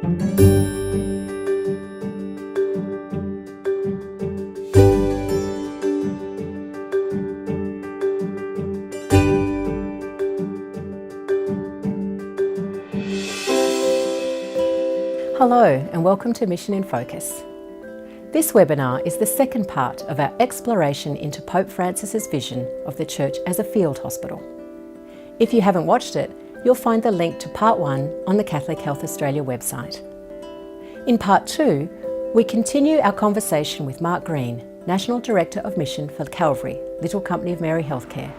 Hello and welcome to Mission in Focus. This webinar is the second part of our exploration into Pope Francis's vision of the Church as a field hospital. If you haven't watched it, you'll find the link to part 1 on the Catholic Health Australia website. In part 2, we continue our conversation with Mark Green, National Director of Mission for Calvary, Little Company of Mary Healthcare.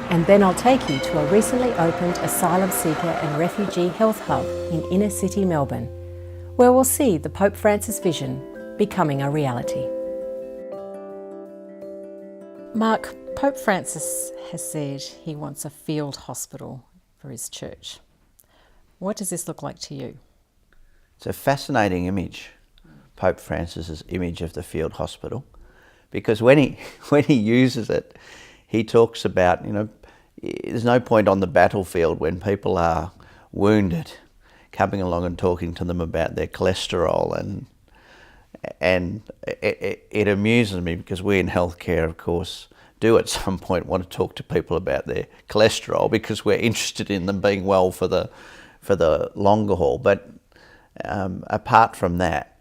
And then I'll take you to a recently opened asylum seeker and refugee health hub in inner city Melbourne, where we'll see the Pope Francis vision becoming a reality. Mark, Pope Francis has said he wants a field hospital for his church. What does this look like to you? It's a fascinating image, Pope Francis's image of the field hospital, because when he uses it, he talks about, there's no point on the battlefield when people are wounded coming along and talking to them about their cholesterol, and it amuses me because we in healthcare, of course, do at some point want to talk to people about their cholesterol because we're interested in them being well for the longer haul. But apart from that,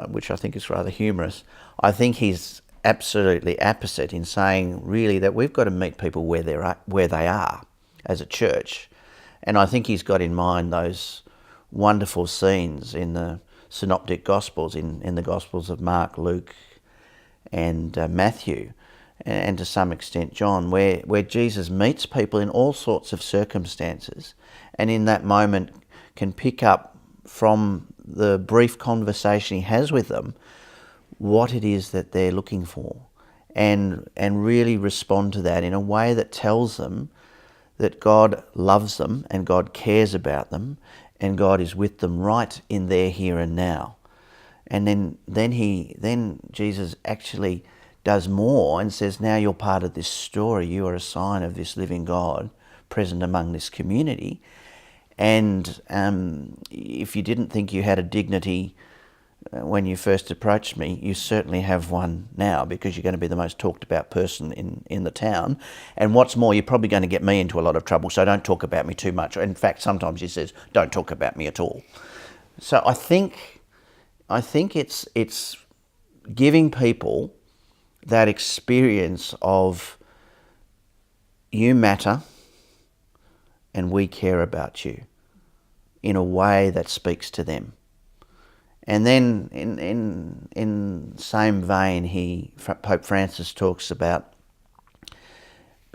which I think is rather humorous, I think he's absolutely apposite in saying really that we've got to meet people where they are as a church. And I think he's got in mind those wonderful scenes in the synoptic gospels, in the gospels of Mark, Luke and Matthew, and to some extent John, where Jesus meets people in all sorts of circumstances, and in that moment can pick up from the brief conversation he has with them what it is that they're looking for, and really respond to that in a way that tells them that God loves them and God cares about them and God is with them right in their here and now. And then Jesus actually does more and says, now you're part of this story, you are a sign of this living God present among this community. And if you didn't think you had a dignity when you first approached me, you certainly have one now, because you're going to be the most talked about person in the town. And what's more, you're probably going to get me into a lot of trouble, so don't talk about me too much. In fact, sometimes he says, don't talk about me at all. So I think it's giving people that experience of you matter and we care about you in a way that speaks to them. And then in same vein, Pope Francis talks about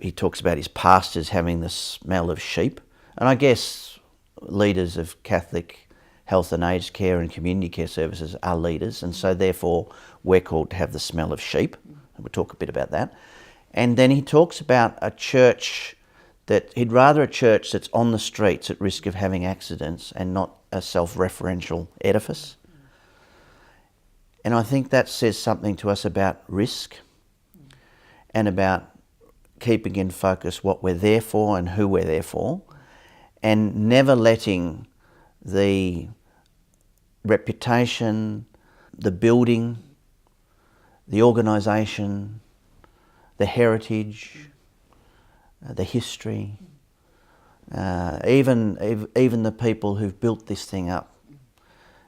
his pastors having the smell of sheep. And I guess leaders of Catholic health and aged care and community care services are leaders, and so therefore we're called to have the smell of sheep. And we'll talk a bit about that. And then he talks about a church that he'd rather a church that's on the streets at risk of having accidents and not a self-referential edifice. And I think that says something to us about risk and about keeping in focus what we're there for and who we're there for, and never letting the reputation, the building, the organisation, the heritage, the history, even the people who've built this thing up,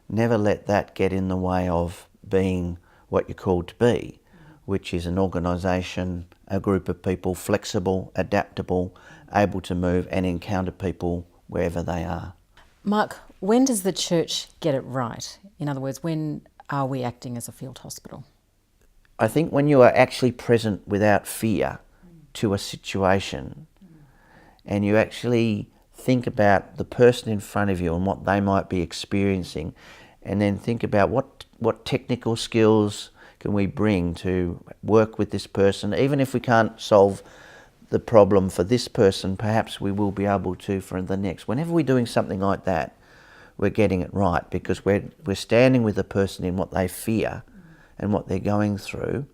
never let that get in the way of being what you're called to be, which is an organisation, a group of people, flexible, adaptable, able to move and encounter people wherever they are. Mark, when does the church get it right? In other words, when are we acting as a field hospital? I think when you are actually present without fear to a situation, and you actually think about the person in front of you and what they might be experiencing, and then think about what technical skills can we bring to work with this person. Even if we can't solve the problem for this person, perhaps we will be able to for the next. Whenever we're doing something like that, we're getting it right, because we're standing with the person in what they fear and what they're going through,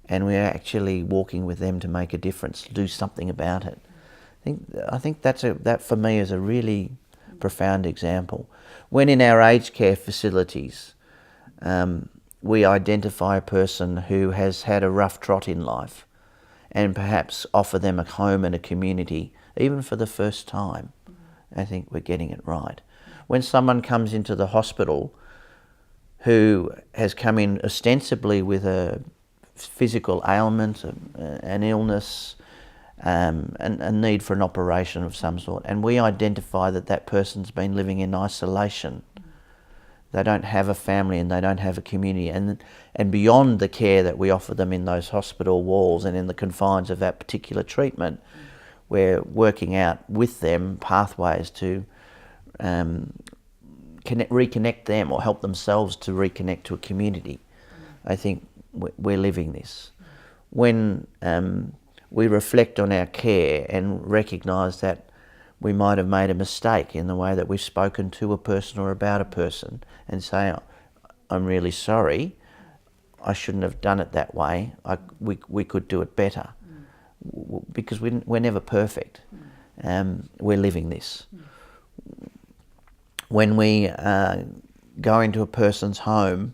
and we're actually walking with them to make a difference, do something about it. I think that for me is a really profound example. When in our aged care facilities, we identify a person who has had a rough trot in life and perhaps offer them a home and a community, even for the first time, I think we're getting it right. When someone comes into the hospital who has come in ostensibly with a physical ailment, an illness, and a need for an operation of some sort, and we identify that that person's been living in isolation, they don't have a family and they don't have a community, and beyond the care that we offer them in those hospital walls and in the confines of that particular treatment, we're working out with them pathways to reconnect them or help themselves to reconnect to a community. I think we're living this. When we reflect on our care and recognise that we might have made a mistake in the way that we've spoken to a person or about a person, and say, I'm really sorry, I shouldn't have done it that way, we could do it better. Because we're never perfect. We're living this. When we go into a person's home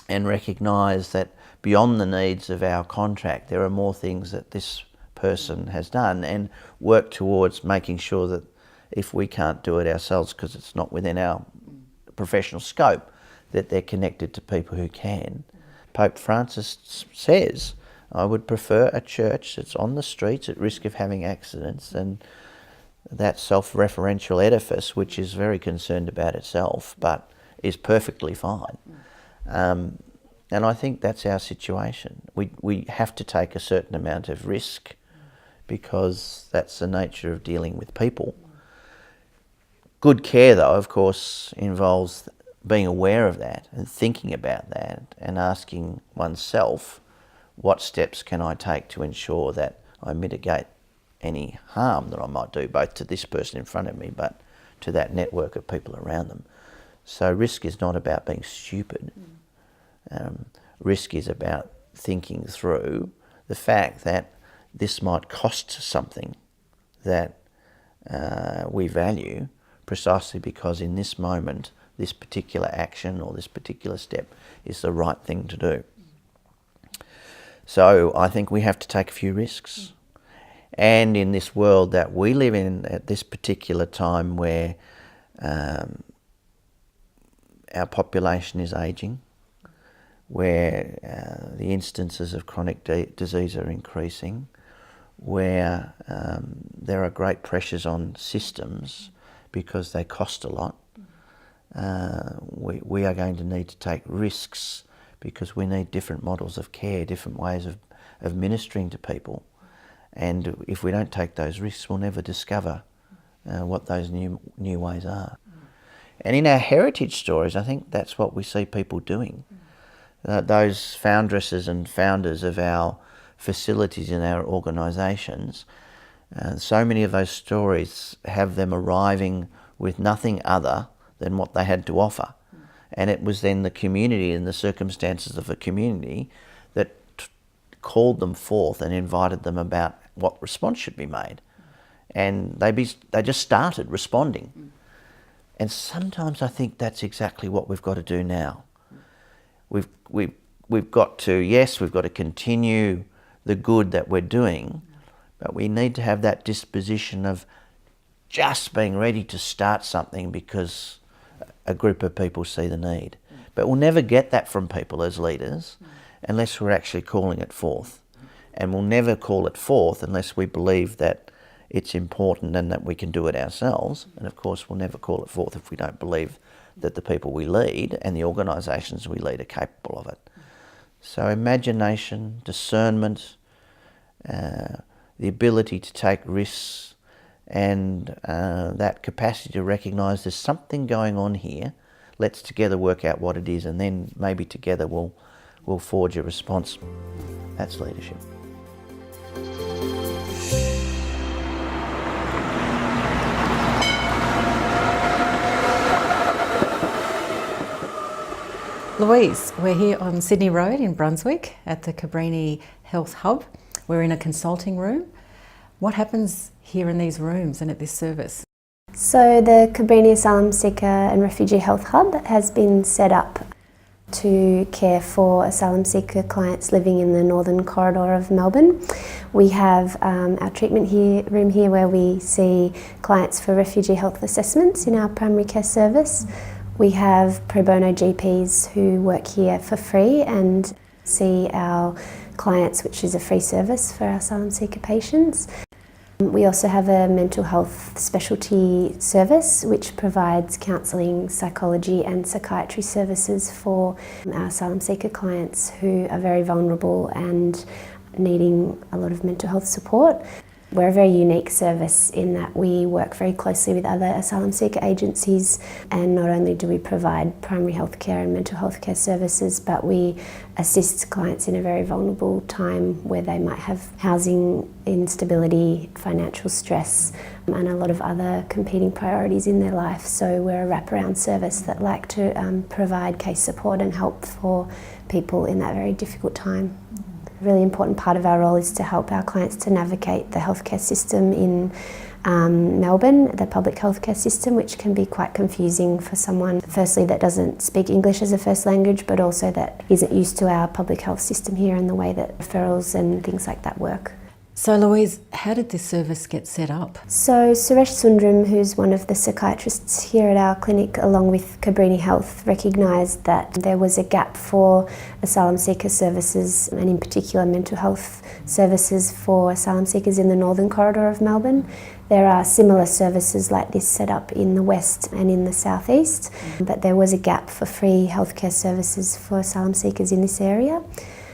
and recognise that beyond the needs of our contract, there are more things that this person has done, and work towards making sure that if we can't do it ourselves because it's not within our professional scope, that they're connected to people who can. Pope Francis says, I would prefer a church that's on the streets at risk of having accidents than that self-referential edifice which is very concerned about itself but is perfectly fine. And I think that's our situation. We have to take a certain amount of risk because that's the nature of dealing with people. Good care, though, of course, involves being aware of that and thinking about that and asking oneself, what steps can I take to ensure that I mitigate any harm that I might do, both to this person in front of me, but to that network of people around them. So risk is not about being stupid. Risk is about thinking through the fact that this might cost something that we value, precisely because in this moment, this particular action or this particular step is the right thing to do. So I think we have to take a few risks. And in this world that we live in at this particular time where our population is ageing, where the instances of chronic disease are increasing, where there are great pressures on systems because they cost a lot, we are going to need to take risks because we need different models of care, different ways of ministering to people. And if we don't take those risks, we'll never discover what those new ways are. And in our heritage stories, I think that's what we see people doing. Those foundresses and founders of our facilities in our organisations, so many of those stories have them arriving with nothing other than what they had to offer. And it was then the community and the circumstances of the community that called them forth and invited them about what response should be made. And they just started responding. And sometimes I think that's exactly what we've got to do now. We've got to continue the good that we're doing, but we need to have that disposition of just being ready to start something because a group of people see the need. But we'll never get that from people as leaders unless we're actually calling it forth. And we'll never call it forth unless we believe that it's important and that we can do it ourselves. And of course, we'll never call it forth if we don't believe that the people we lead and the organisations we lead are capable of it. So imagination, discernment, the ability to take risks, and that capacity to recognise there's something going on here. Let's together work out what it is, and then maybe together we'll forge a response. That's leadership. Louise, we're here on Sydney Road in Brunswick at the Cabrini Health Hub. We're in a consulting room. What happens here in these rooms and at this service? So the Cabrini Asylum Seeker and Refugee Health Hub has been set up to care for asylum seeker clients living in the northern corridor of Melbourne. We have our treatment room here where we see clients for refugee health assessments in our primary care service. We have pro bono GPs who work here for free and see our clients, which is a free service for our asylum seeker patients. We also have a mental health specialty service which provides counselling, psychology and psychiatry services for our asylum seeker clients who are very vulnerable and needing a lot of mental health support. We're a very unique service in that we work very closely with other asylum seeker agencies, and not only do we provide primary health care and mental health care services, but we assist clients in a very vulnerable time where they might have housing instability, financial stress and a lot of other competing priorities in their life. So we're a wraparound service that like to provide case support and help for people in that very difficult time. A really important part of our role is to help our clients to navigate the healthcare system in Melbourne, the public healthcare system, which can be quite confusing for someone, firstly, that doesn't speak English as a first language, but also that isn't used to our public health system here and the way that referrals and things like that work. So Louise, how did this service get set up? So Suresh Sundram, who's one of the psychiatrists here at our clinic, along with Cabrini Health, recognised that there was a gap for asylum seeker services, and in particular mental health services for asylum seekers in the northern corridor of Melbourne. There are similar services like this set up in the west and in the southeast, but there was a gap for free healthcare services for asylum seekers in this area.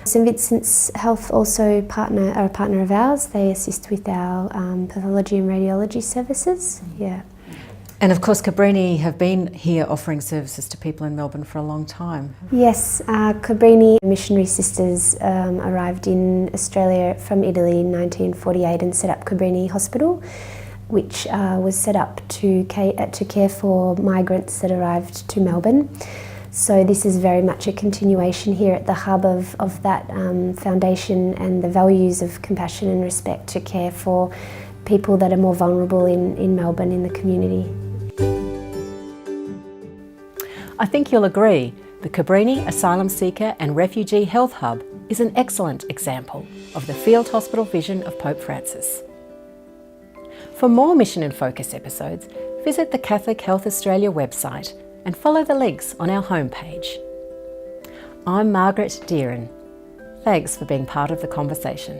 St Vincent's Health also are a partner of ours. They assist with our pathology and radiology services. Yeah. And of course Cabrini have been here offering services to people in Melbourne for a long time. Yes, Cabrini missionary sisters arrived in Australia from Italy in 1948 and set up Cabrini Hospital, which was set up to care for migrants that arrived to Melbourne. So this is very much a continuation here at the hub of that foundation and the values of compassion and respect to care for people that are more vulnerable in Melbourne, in the community. I think you'll agree the Cabrini Asylum Seeker and Refugee Health Hub is an excellent example of the field hospital vision of Pope Francis. For more Mission in Focus episodes, visit the Catholic Health Australia website and follow the links on our homepage. I'm Margaret Deeren. Thanks for being part of the conversation.